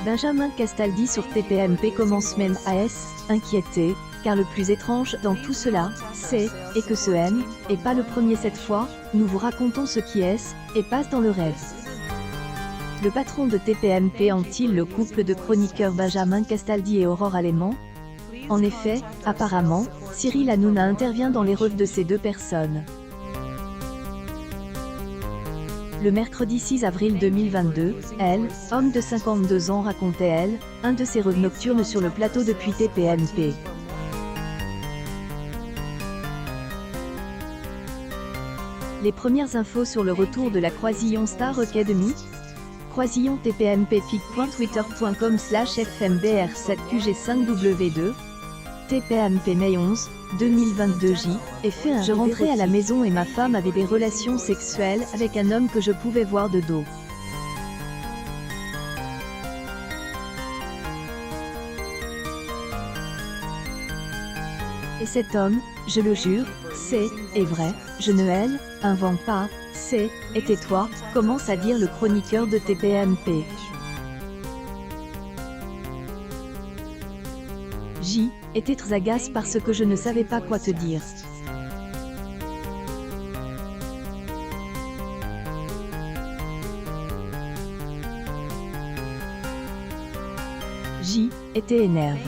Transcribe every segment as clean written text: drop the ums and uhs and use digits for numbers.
Benjamin Castaldi sur TPMP commence même à inquiéter, car le plus étrange dans tout cela, c'est, et que ce N, et pas le premier cette fois, nous vous racontons ce qui est, et passe dans le rêve. Le patron de TPMP hante-t-il le couple de chroniqueurs Benjamin Castaldi et Aurore Alément? En effet, apparemment, Cyril Hanouna intervient dans les rêves de ces deux personnes. Le mercredi 6 avril 2022, elle, homme de 52 ans racontait elle, un de ses rêves nocturnes sur le plateau depuis TPMP. Les premières infos sur le retour de la Croisillon Star Academy. Croisillon TPMP pic.twitter.com/fmbr7qg5w2 TPMP mai 11, 2022 J, et fait un Je rentrais à la maison et ma femme avait des relations sexuelles avec un homme que je pouvais voir de dos. Et cet homme, je le jure, est vrai, je ne invente pas, et tais-toi, commence à dire le chroniqueur de TPMP. J, était très agace parce que je ne savais pas quoi te dire. J, était énerve.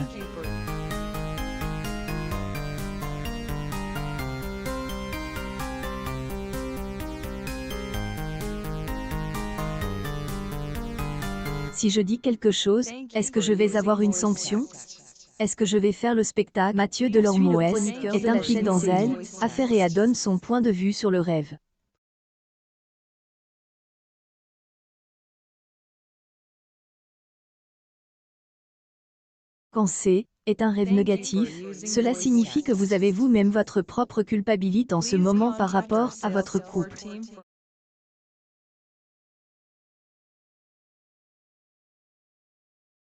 Si je dis quelque chose, est-ce que je vais avoir une sanction? Est-ce que je vais faire le spectacle? Mathieu Delormeau est impliqué dans elle, affaire et donne son point de vue sur le rêve. Quand est un rêve négatif, cela signifie que vous avez vous-même votre propre culpabilité en ce moment par rapport à votre couple.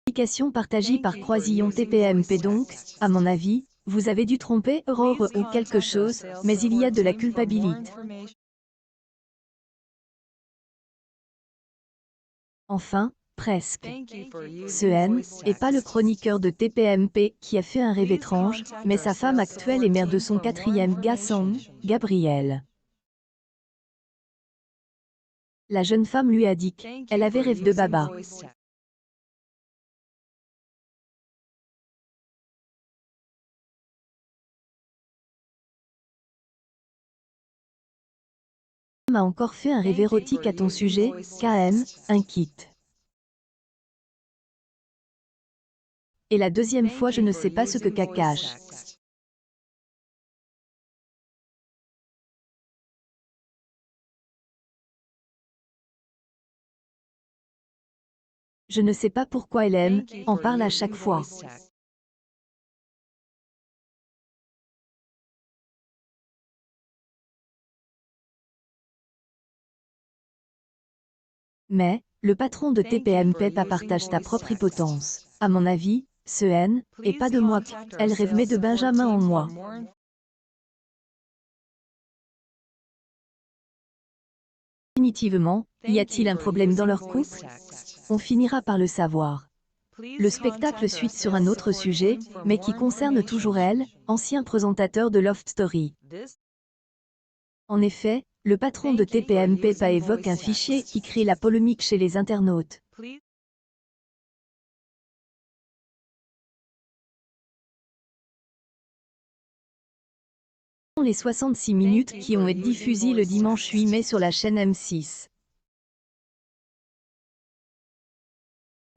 Application partagée par Croisillon TPMP donc, à mon avis, vous avez dû tromper Aurore ou quelque chose, mais il y a de la culpabilité. Enfin, presque. Ce N, et pas le chroniqueur de TPMP qui a fait un rêve étrange, mais sa femme actuelle est mère de son quatrième garçon, Gabriel. La jeune femme lui a dit qu'elle avait rêve de baba. A encore fait un rêve érotique à ton sujet, KM, inquiète. Et la deuxième fois je ne sais pas ce que cache. Je ne sais pas pourquoi elle en parle à chaque fois. Mais, le patron de TPMP partage ta propre hypothèse. À mon avis, ce N, et pas de moi, elle rêve mais de Benjamin en moi. Définitivement, y a-t-il un problème dans leur couple? On finira par le savoir. Le spectacle suit sur un autre sujet, mais qui concerne toujours elle, ancien présentateur de Love Story. En effet, le patron de TPMP évoque un fichier qui crée la polémique chez les internautes. Les 66 minutes qui ont été diffusées le dimanche 8 mai sur la chaîne M6.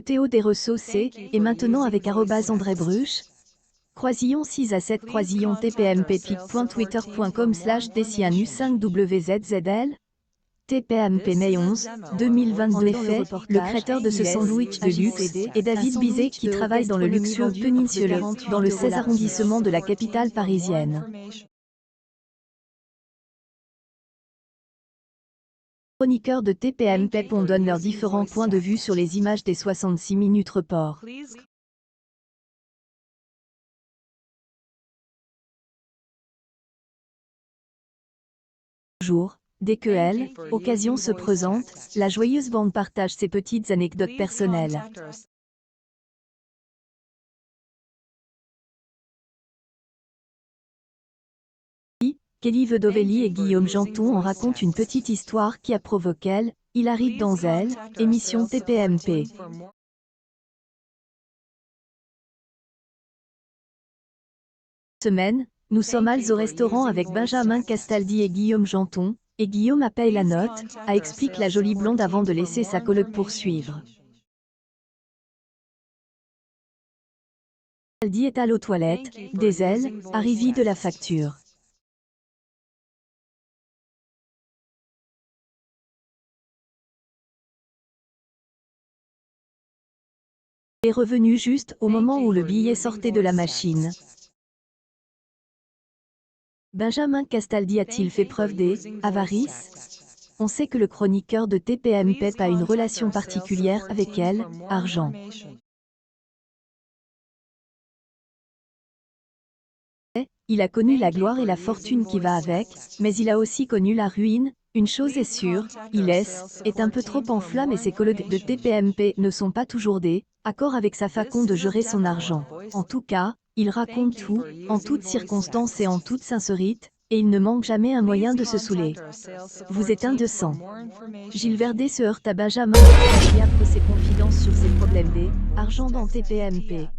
Théo Desresseaux et maintenant avec @André Bruche. Croisillon 6 à 7 Croisillon TPMP pic.twitter.com/DCANU5WZZL TPMP mai 11, 2022 fait, le créateur de ce sandwich de luxe est David Bizet qui travaille dans le luxueux Peninsula, dans le 16 arrondissement de la capitale parisienne. Les chroniqueurs de TPMP donnent leurs différents points de vue sur les images des 66 minutes report. Jour, dès que occasion se présente, la joyeuse bande partage ses petites anecdotes personnelles. Kelly Vedovelli et Guillaume Janton en racontent une petite histoire qui a provoqué Hilary Danzel, émission TPMP. Semaine, nous sommes au restaurant avec Benjamin Castaldi et Guillaume Janton, et Guillaume paye la note, explique la jolie blonde avant de laisser sa coloc poursuivre. Castaldi est allé aux toilettes, des ailes, arrivée de la facture. Est revenu juste au moment où le billet sortait de la machine. Benjamin Castaldi a-t-il fait preuve d'avarice? On sait que le chroniqueur de TPMP a une relation particulière avec elle, argent. Il a connu la gloire et la fortune qui va avec, mais il a aussi connu la ruine. Une chose est sûre, il est un peu trop en flamme et ses collègues de TPMP ne sont pas toujours d'accord avec sa façon de gérer son argent. En tout cas, il raconte tout, en toutes circonstances et en toute sincérité, et il ne manque jamais un moyen de se saouler. Vous êtes indécent. Gilles Verdet se heurte à Benjamin qui offre ses confidences sur ses problèmes d'argent dans TPMP.